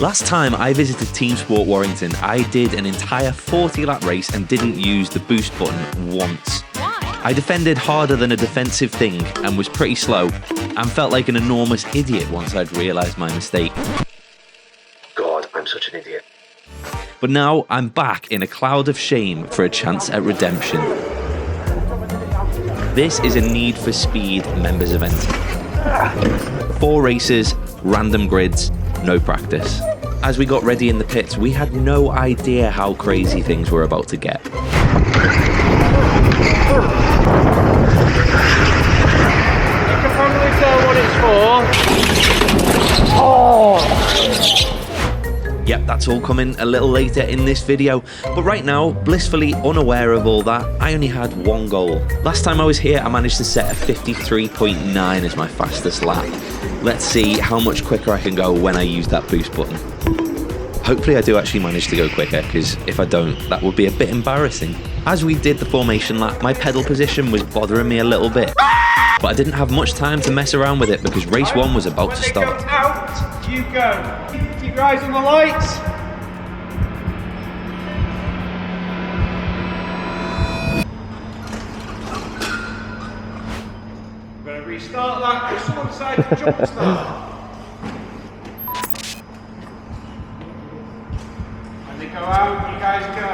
Last time I visited TeamSport Warrington, I did an entire 40-lap race and didn't use the boost button once. Why? I defended harder than a defensive thing and was pretty slow, and felt like an enormous idiot once I'd realised my mistake. God, I'm such an idiot. But now I'm back in a cloud of shame for a chance at redemption. This is a Need for Speed members event. 4 races, random grids, no practice. As we got ready in the pits, we had no idea how crazy things were about to get. You can probably tell what it's for. Oh! Yep, that's all coming a little later in this video, but right now, blissfully unaware of all that, I only had one goal. Last time I was here, I managed to set a 53.9 as my fastest lap. Let's see how much quicker I can go when I use that boost button. Hopefully I do actually manage to go quicker, because if I don't, that would be a bit embarrassing. As we did the formation lap, my pedal position was bothering me a little bit, but I didn't have much time to mess around with it because race 1 was about to start. When they go out, you go. Keep your eyes on the lights. I'm going to restart that. If someone decides to jump start. When they go out, you guys go.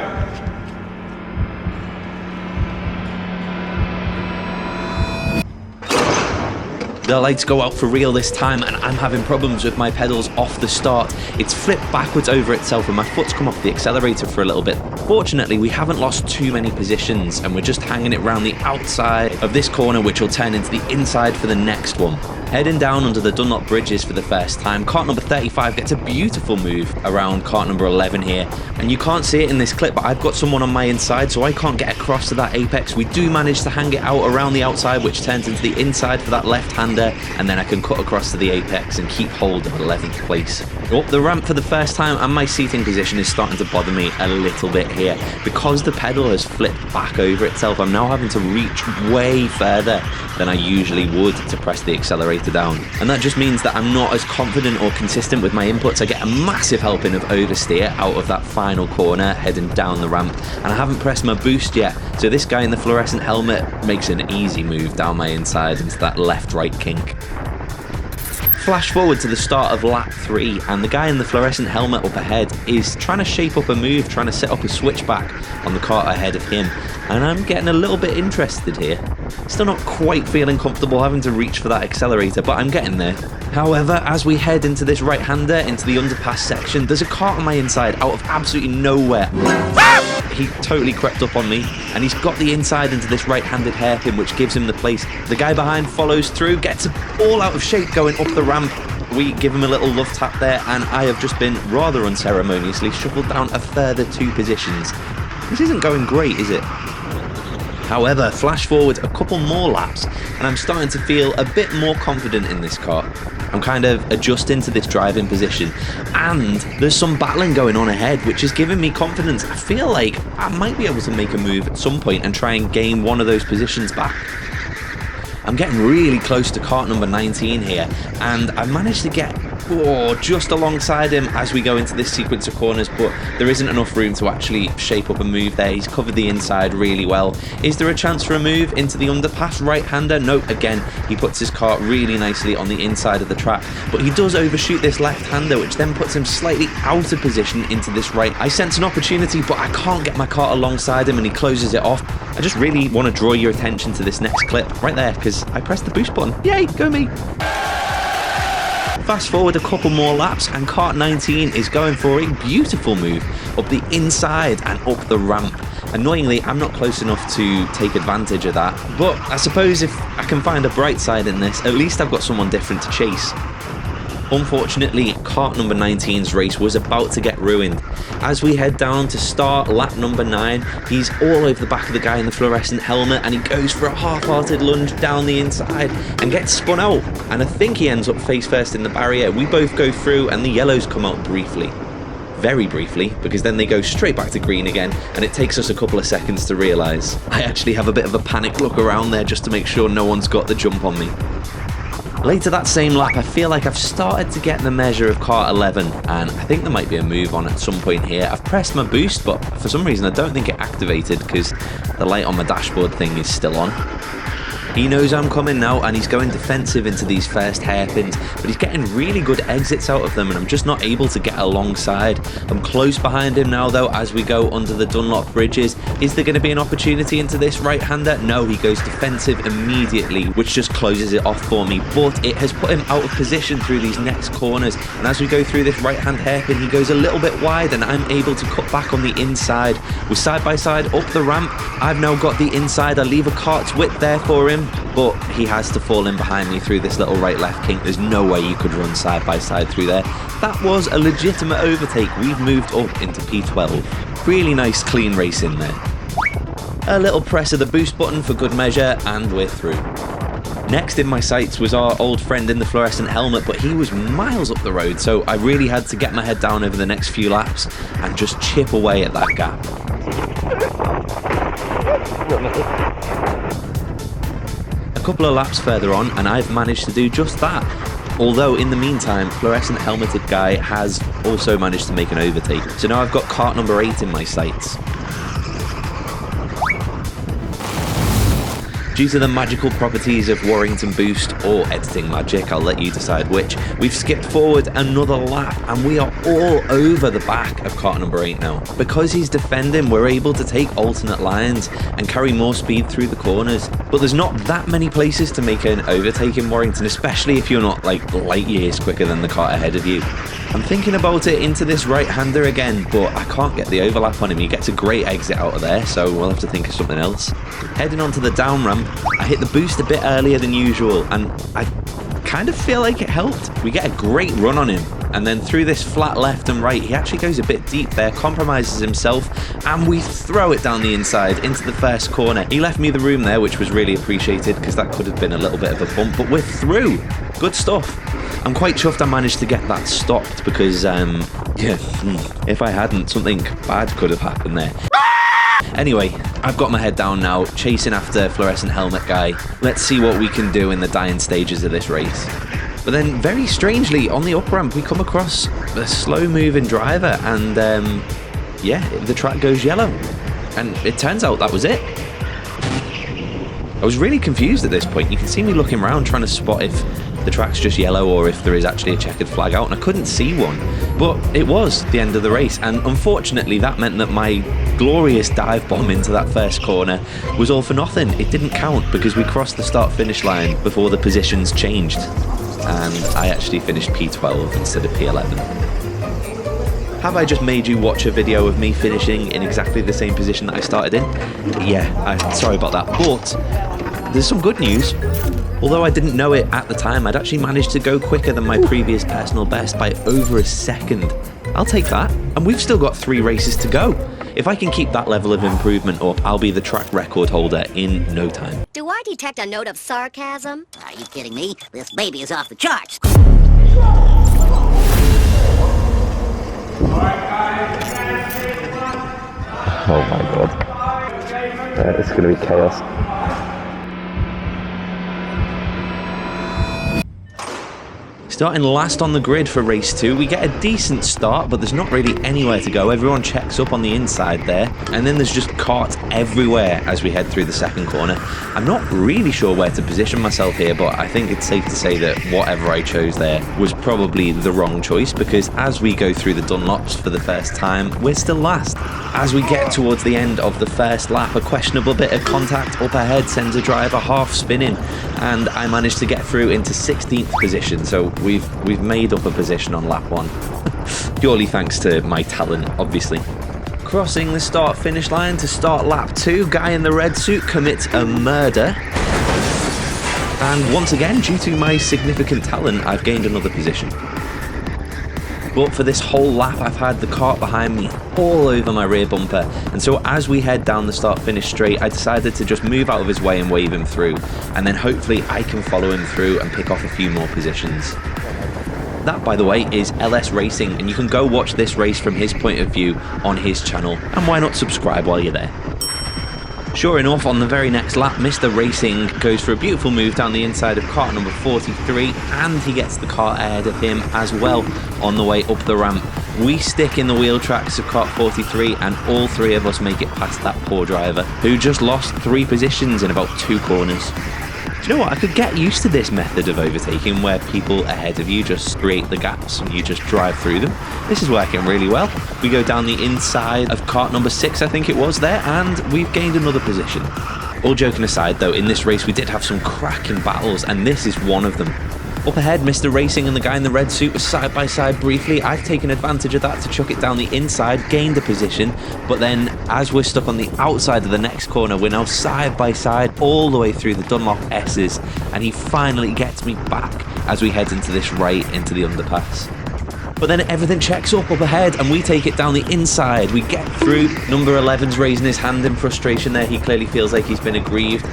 The lights go out for real this time, and I'm having problems with my pedals off the start. It's flipped backwards over itself and my foot's come off the accelerator for a little bit. Fortunately, we haven't lost too many positions and we're just hanging it around the outside of this corner, which will turn into the inside for the next one. Heading down under the Dunlop bridges for the first time, kart number 35 gets a beautiful move around kart number 11 here, and you can't see it in this clip, but I've got someone on my inside, so I can't get across to that apex. We do manage to hang it out around the outside, which turns into the inside for that left-hander, and then I can cut across to the apex and keep hold of 11th place. Up the ramp for the first time, and my seating position is starting to bother me a little bit here. Because the pedal has flipped back over itself, I'm now having to reach way further than I usually would to press the accelerator down. And that just means that I'm not as confident or consistent with my inputs. I get a massive helping of oversteer out of that final corner heading down the ramp, and I haven't pressed my boost yet, so this guy in the fluorescent helmet makes an easy move down my inside into that left-right kink. Flash forward to the start of lap 3, and the guy in the fluorescent helmet up ahead is trying to shape up a move, trying to set up a switchback on the kart ahead of him, and I'm getting a little bit interested here. Still not quite feeling comfortable having to reach for that accelerator, but I'm getting there. However, as we head into this right-hander, into the underpass section, there's a kart on my inside out of absolutely nowhere. He totally crept up on me, and he's got the inside into this right-handed hairpin, which gives him the place. The guy behind follows through, gets all out of shape going up the ramp. We give him a little love tap there, and I have just been rather unceremoniously shuffled down a further 2 positions. This isn't going great, is it? However, flash forward a couple more laps, and I'm starting to feel a bit more confident in this car. I'm kind of adjusting to this driving position, and there's some battling going on ahead, which is giving me confidence. I feel like I might be able to make a move at some point and try and gain one of those positions back. I'm getting really close to kart number 19 here, and I've managed to get just alongside him as we go into this sequence of corners, but there isn't enough room to actually shape up a move there. He's covered the inside really well. Is there a chance for a move into the underpass right-hander? No, again, he puts his kart really nicely on the inside of the track, but he does overshoot this left-hander, which then puts him slightly out of position into this right. I sense an opportunity, but I can't get my kart alongside him, and he closes it off. I just really want to draw your attention to this next clip right there, because I pressed the boost button. Yay, go me! Fast forward a couple more laps, and kart 19 is going for a beautiful move up the inside and up the ramp. Annoyingly, I'm not close enough to take advantage of that, but I suppose if I can find a bright side in this, at least I've got someone different to chase. Unfortunately, kart number 19's race was about to get ruined. As we head down to start lap number 9, he's all over the back of the guy in the fluorescent helmet, and he goes for a half-hearted lunge down the inside and gets spun out. And I think he ends up face first in the barrier. We both go through, and the yellows come out briefly. Very briefly, because then they go straight back to green again, and it takes us a couple of seconds to realise. I actually have a bit of a panic look around there just to make sure no one's got the jump on me. Later that same lap, I feel like I've started to get the measure of kart 11, and I think there might be a move on at some point here. I've pressed my boost, but for some reason I don't think it activated because the light on my dashboard thing is still on. He knows I'm coming now, and he's going defensive into these first hairpins, but he's getting really good exits out of them, and I'm just not able to get alongside. I'm close behind him now, though, as we go under the Dunlop bridges. Is there going to be an opportunity into this right-hander? No, he goes defensive immediately, which just closes it off for me, but it has put him out of position through these next corners, and as we go through this right-hand hairpin, he goes a little bit wide, and I'm able to cut back on the inside. We're side by side up the ramp. I've now got the inside. I leave a kart's width there for him, but he has to fall in behind me through this little right-left kink. There's no way you could run side by side through there. That was a legitimate overtake. We've moved up into P12. Really nice clean race in there. A little press of the boost button for good measure, and we're through. Next in my sights was our old friend in the fluorescent helmet, but he was miles up the road, so I really had to get my head down over the next few laps and just chip away at that gap. A couple of laps further on, and I've managed to do just that. Although in the meantime, fluorescent helmeted guy has also managed to make an overtake. So now I've got kart number 8 in my sights. Due to the magical properties of Warrington Boost or editing magic, I'll let you decide which, we've skipped forward another lap and we are all over the back of kart number 8 now. Because he's defending, we're able to take alternate lines and carry more speed through the corners. But there's not that many places to make an overtake in Warrington, especially if you're not like light years quicker than the kart ahead of you. I'm thinking about it into this right-hander again, but I can't get the overlap on him. He gets a great exit out of there, so we'll have to think of something else. Heading onto the down ramp, I hit the boost a bit earlier than usual, and I kind of feel like it helped. We get a great run on him, and then through this flat left and right, he actually goes a bit deep there, compromises himself, and we throw it down the inside into the first corner. He left me the room there, which was really appreciated, because that could have been a little bit of a bump, but we're through. Good stuff. I'm quite chuffed I managed to get that stopped, because, if I hadn't, something bad could have happened there. Anyway, I've got my head down now, chasing after fluorescent helmet guy. Let's see what we can do in the dying stages of this race. But then, very strangely, on the up ramp, we come across a slow-moving driver, and, the track goes yellow. And it turns out that was it. I was really confused at this point. You can see me looking around trying to spot if the track's just yellow or if there is actually a checkered flag out, and I couldn't see one. But it was the end of the race, and unfortunately that meant that my glorious dive bomb into that first corner was all for nothing. It didn't count because we crossed the start-finish line before the positions changed, and I actually finished P12 instead of P11. Have I just made you watch a video of me finishing in exactly the same position that I started in? Yeah, sorry about that, but there's some good news. Although I didn't know it at the time, I'd actually managed to go quicker than my previous personal best by over a second. I'll take that, and we've still got 3 races to go. If I can keep that level of improvement up, I'll be the track record holder in no time. Do I detect a note of sarcasm? Are you kidding me? This baby is off the charts. Oh my god. It's gonna be chaos. Starting last on the grid for race 2, we get a decent start, but there's not really anywhere to go. Everyone checks up on the inside there, and then there's just karts everywhere as we head through the second corner. I'm not really sure where to position myself here, but I think it's safe to say that whatever I chose there was probably the wrong choice, because as we go through the Dunlops for the first time, we're still last. As we get towards the end of the first lap, a questionable bit of contact up ahead sends a driver half spinning, and I managed to get through into 16th position, so we've made up a position on lap 1. Purely thanks to my talent, obviously. Crossing the start-finish line to start lap 2, guy in the red suit commits a murder. And once again, due to my significant talent, I've gained another position. But for this whole lap, I've had the kart behind me all over my rear bumper. And so as we head down the start-finish straight, I decided to just move out of his way and wave him through. And then hopefully I can follow him through and pick off a few more positions. That, by the way, is LS Racing, and you can go watch this race from his point of view on his channel. And why not subscribe while you're there? Sure enough, on the very next lap, Mr. Racing goes for a beautiful move down the inside of kart number 43, and he gets the kart ahead of him as well on the way up the ramp. We stick in the wheel tracks of kart 43, and all three of us make it past that poor driver, who just lost 3 positions in about 2 corners. Do you know what? I could get used to this method of overtaking where people ahead of you just create the gaps and you just drive through them. This is working really well. We go down the inside of kart number 6, I think it was there, and we've gained another position. All joking aside though, in this race we did have some cracking battles, and this is one of them. Up ahead, Mr. Racing and the guy in the red suit were side by side briefly. I've taken advantage of that to chuck it down the inside, gained a position, but then as we're stuck on the outside of the next corner, we're now side by side all the way through the Dunlop S's, and he finally gets me back as we head into this right into the underpass. But then everything checks up ahead, and we take it down the inside. We get through. Number 11's raising his hand in frustration there. He clearly feels like he's been aggrieved.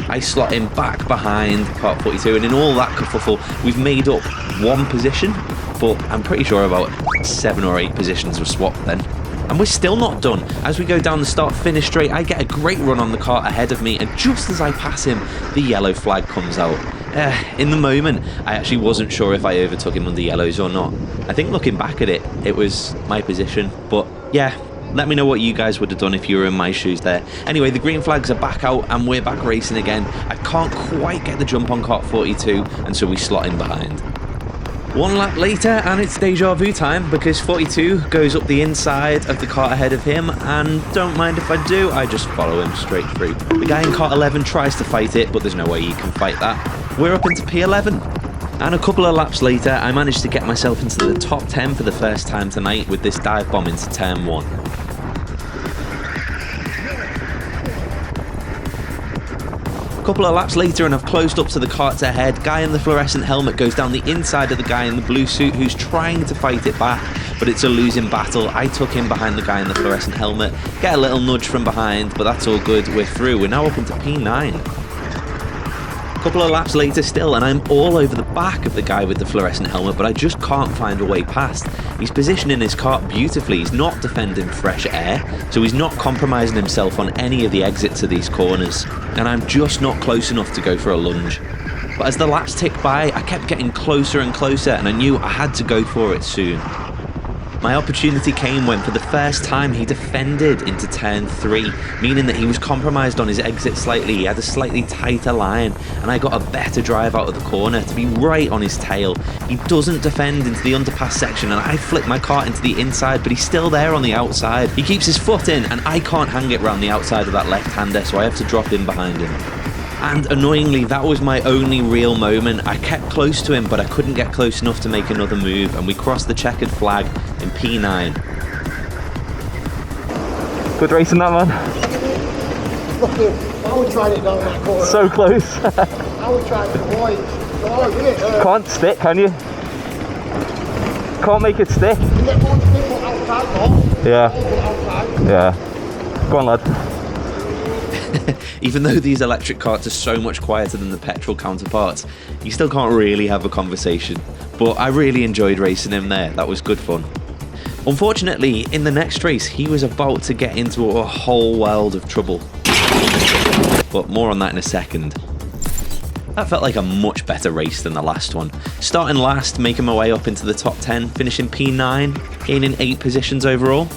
I slot him back behind kart 42, and in all that kerfuffle, we've made up 1 position, but I'm pretty sure about 7 or 8 positions were swapped then. And we're still not done. As we go down the start-finish straight, I get a great run on the kart ahead of me, and just as I pass him, the yellow flag comes out. In the moment, I actually wasn't sure if I overtook him under yellows or not. I think looking back at it, it was my position, but yeah. Let me know what you guys would have done if you were in my shoes there. Anyway, the green flags are back out and we're back racing again. I can't quite get the jump on kart 42, and so we slot in behind. 1 lap later and it's deja vu time, because 42 goes up the inside of the kart ahead of him, and don't mind if I do, I just follow him straight through. The guy in kart 11 tries to fight it, but there's no way he can fight that. We're up into P11. And a couple of laps later, I managed to get myself into the top 10 for the first time tonight with this dive bomb into turn 1. A couple of laps later and I've closed up to the karts ahead. Guy in the fluorescent helmet goes down the inside of the guy in the blue suit who's trying to fight it back, but it's a losing battle. I tuck in behind the guy in the fluorescent helmet, get a little nudge from behind, but that's all good. We're through. We're now up into P9. A couple of laps later still, and I'm all over the back of the guy with the fluorescent helmet, but I just can't find a way past. He's positioning his kart beautifully. He's not defending fresh air, so he's not compromising himself on any of the exits of these corners, and I'm just not close enough to go for a lunge. But as the laps tick by, I kept getting closer and closer, and I knew I had to go for it soon. My opportunity came when for the first time he defended into turn 3, meaning that he was compromised on his exit slightly. He had a slightly tighter line, and I got a better drive out of the corner to be right on his tail. He doesn't defend into the underpass section, and I flick my kart into the inside, but he's still there on the outside. He keeps his foot in, and I can't hang it round the outside of that left-hander, so I have to drop in behind him. And annoyingly, that was my only real moment. I kept close to him, but I couldn't get close enough to make another move, and we crossed the checkered flag in P9. Good racing that, man. I was trying it down that corner. So close. I was trying to avoid. Can't stick, can you? Can't make it stick. You get one stick outside, though. Yeah. Yeah. Go on, lad. Even though these electric karts are so much quieter than the petrol counterparts, you still can't really have a conversation. But I really enjoyed racing him there. That was good fun. Unfortunately, in the next race, he was about to get into a whole world of trouble. But more on that in a second. That felt like a much better race than the last one. Starting last, making my way up into the top 10, finishing P9, gaining 8 positions overall.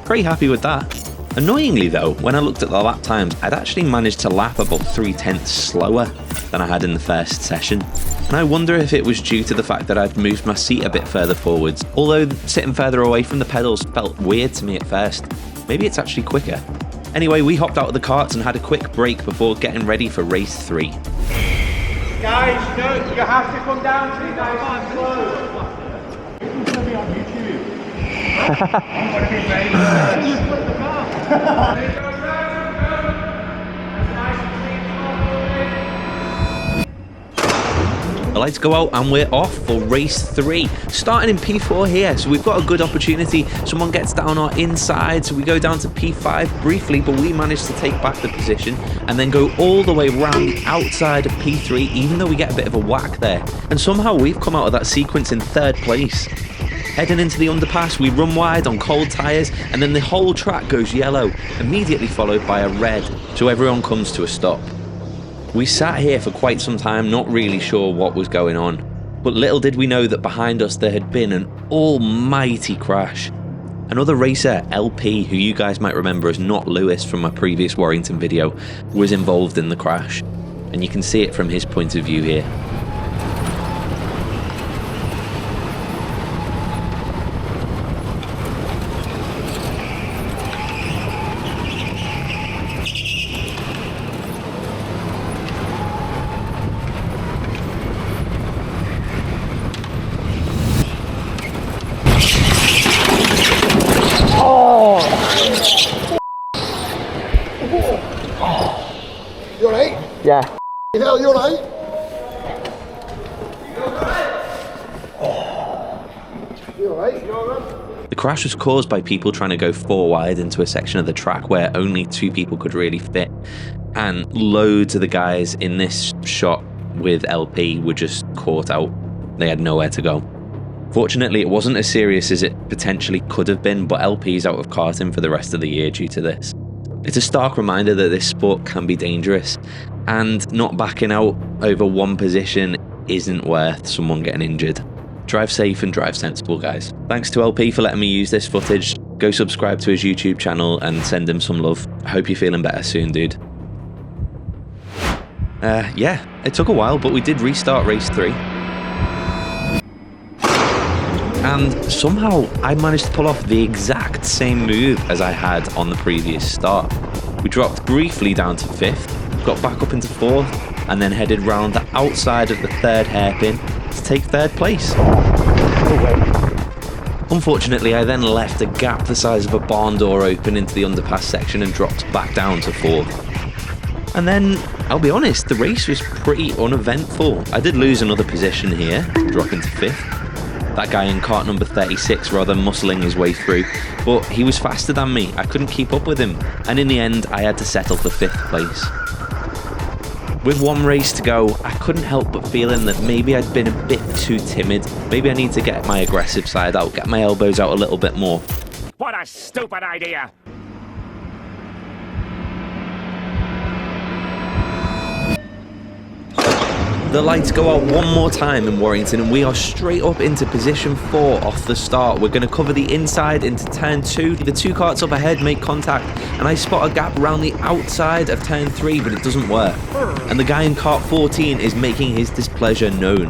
Pretty happy with that. Annoyingly though, when I looked at the lap times, I'd actually managed to lap about 3/10 slower than I had in the first session. And I wonder if it was due to the fact that I'd moved my seat a bit further forwards, although sitting further away from the pedals felt weird to me at first. Maybe it's actually quicker. Anyway, we hopped out of the karts and had a quick break before getting ready for race 3. Guys, you have to come down to nice and slow. It's going to be on YouTube. I'm going to be very The lights go out and we're off for race 3. Starting in P4 here, so we've got a good opportunity. Someone gets down our inside, so we go down to P5 briefly, but we manage to take back the position and then go all the way around the outside of P3, even though we get a bit of a whack there. And somehow we've come out of that sequence in 3rd place. Heading into the underpass, we run wide on cold tyres, and then the whole track goes yellow, immediately followed by a red, so everyone comes to a stop. We sat here for quite some time, not really sure what was going on, but little did we know that behind us there had been an almighty crash. Another racer, LP, who you guys might remember as Not Lewis from my previous Warrington video, was involved in the crash, and you can see it from his point of view here. You alright? Yeah. You know, you alright? You alright? The crash was caused by people trying to go 4 wide into a section of the track where only 2 people could really fit, and loads of the guys in this shot with LP were just caught out. They had nowhere to go. Fortunately, it wasn't as serious as it potentially could have been, but LP's out of karting for the rest of the year due to this. It's a stark reminder that this sport can be dangerous, and not backing out over one position isn't worth someone getting injured. Drive safe and drive sensible, guys. Thanks to LP for letting me use this footage. Go subscribe to his YouTube channel and send him some love. I hope you're feeling better soon, dude. Yeah, it took a while, but we did restart race 3. And somehow I managed to pull off the exact same move as I had on the previous start. We dropped briefly down to 5th, got back up into 4th, and then headed round the outside of the 3rd hairpin to take 3rd place. Unfortunately, I then left a gap the size of a barn door open into the underpass section and dropped back down to 4th. And then, I'll be honest, the race was pretty uneventful. I did lose another position here, dropping to 5th. That guy in kart number 36 rather muscling his way through, but he was faster than me. I couldn't keep up with him, and in the end I had to settle for 5th place. With one race to go, I couldn't help but feeling that maybe I'd been a bit too timid. Maybe I need to get my aggressive side out, get my elbows out a little bit more. What a stupid idea! The lights go out one more time in Warrington and we are straight up into position 4 off the start. We're going to cover the inside into turn 2. The 2 karts up ahead make contact and I spot a gap around the outside of turn 3, but it doesn't work. And the guy in kart 14 is making his displeasure known.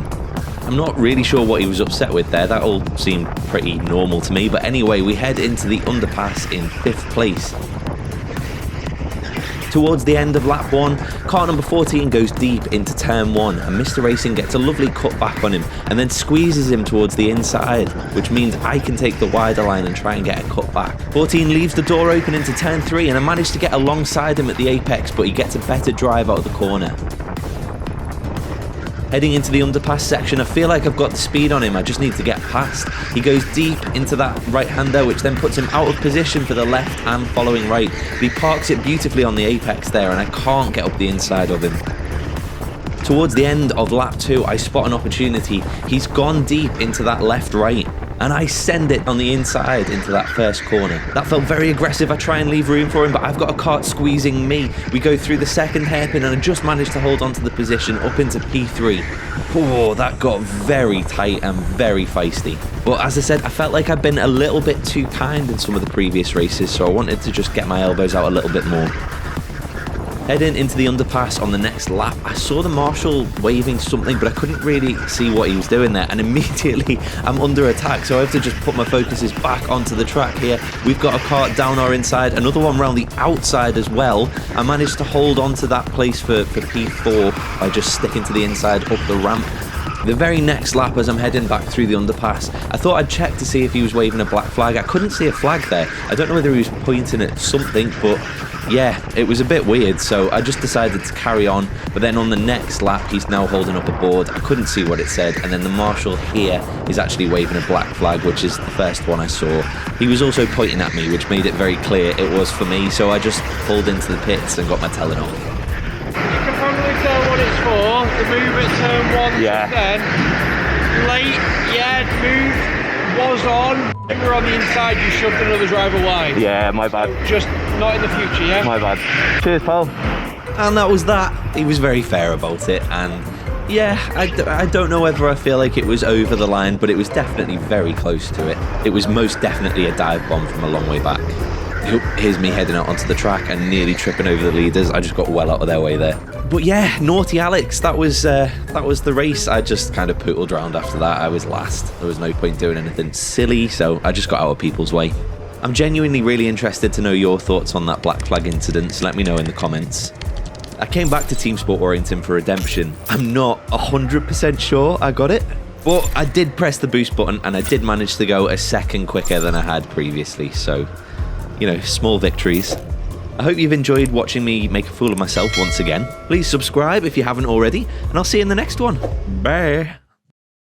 I'm not really sure what he was upset with there. That all seemed pretty normal to me. But anyway, we head into the underpass in 5th place. Towards the end of lap 1, kart number 14 goes deep into turn 1 and Mr. Racing gets a lovely cut back on him and then squeezes him towards the inside, which means I can take the wider line and try and get a cut back. 14 leaves the door open into turn 3 and I manage to get alongside him at the apex, but he gets a better drive out of the corner. Heading into the underpass section, I feel like I've got the speed on him, I just need to get past. He goes deep into that right-hander, which then puts him out of position for the left and following right. But he parks it beautifully on the apex there, and I can't get up the inside of him. Towards the end of lap 2, I spot an opportunity. He's gone deep into that left-right, and I send it on the inside into that first corner. That felt very aggressive. I try and leave room for him, but I've got a kart squeezing me. We go through the second hairpin, and I just managed to hold on to the position up into P3. Oh, that got very tight and very feisty. But as I said, I felt like I'd been a little bit too kind in some of the previous races, so I wanted to just get my elbows out a little bit more. Heading into the underpass on the next lap, I saw the marshal waving something, but I couldn't really see what he was doing there, and immediately I'm under attack, so I have to just put my focuses back onto the track here. We've got a kart down our inside, another one around the outside as well. I managed to hold on to that place for P4 by just sticking to the inside up the ramp. The very next lap, as I'm heading back through the underpass, I thought I'd check to see if he was waving a black flag. I couldn't see a flag there. I don't know whether he was pointing at something, but yeah, it was a bit weird, so I just decided to carry on. But then on the next lap, he's now holding up a board. I couldn't see what it said, and then the marshal here is actually waving a black flag, which is the first one I saw. He was also pointing at me, which made it very clear it was for me, so I just pulled into the pits and got my telling off. You can probably tell what it's for. The move at turn 1 Yeah. then. Late, yeah, move. was on. If you're on the inside, you shoved another driver wide. Yeah, my bad. Just not in the future, yeah? My bad. Cheers, pal. And that was that. He was very fair about it, and yeah, I don't know whether I feel like it was over the line, but it was definitely very close to it. It was most definitely a dive bomb from a long way back. Here's me heading out onto the track and nearly tripping over the leaders. I just got well out of their way there. But yeah, naughty Alex, that was the race. I just kind of poodled around after that. I was last. There was no point doing anything silly, so I just got out of people's way. I'm genuinely really interested to know your thoughts on that black flag incident, so let me know in the comments. I came back to TeamSport Warrington for redemption. I'm not 100% sure I got it, but I did press the boost button and I did manage to go a second quicker than I had previously, so, you know, small victories. I hope you've enjoyed watching me make a fool of myself once again. Please subscribe if you haven't already, and I'll see you in the next one. Bye.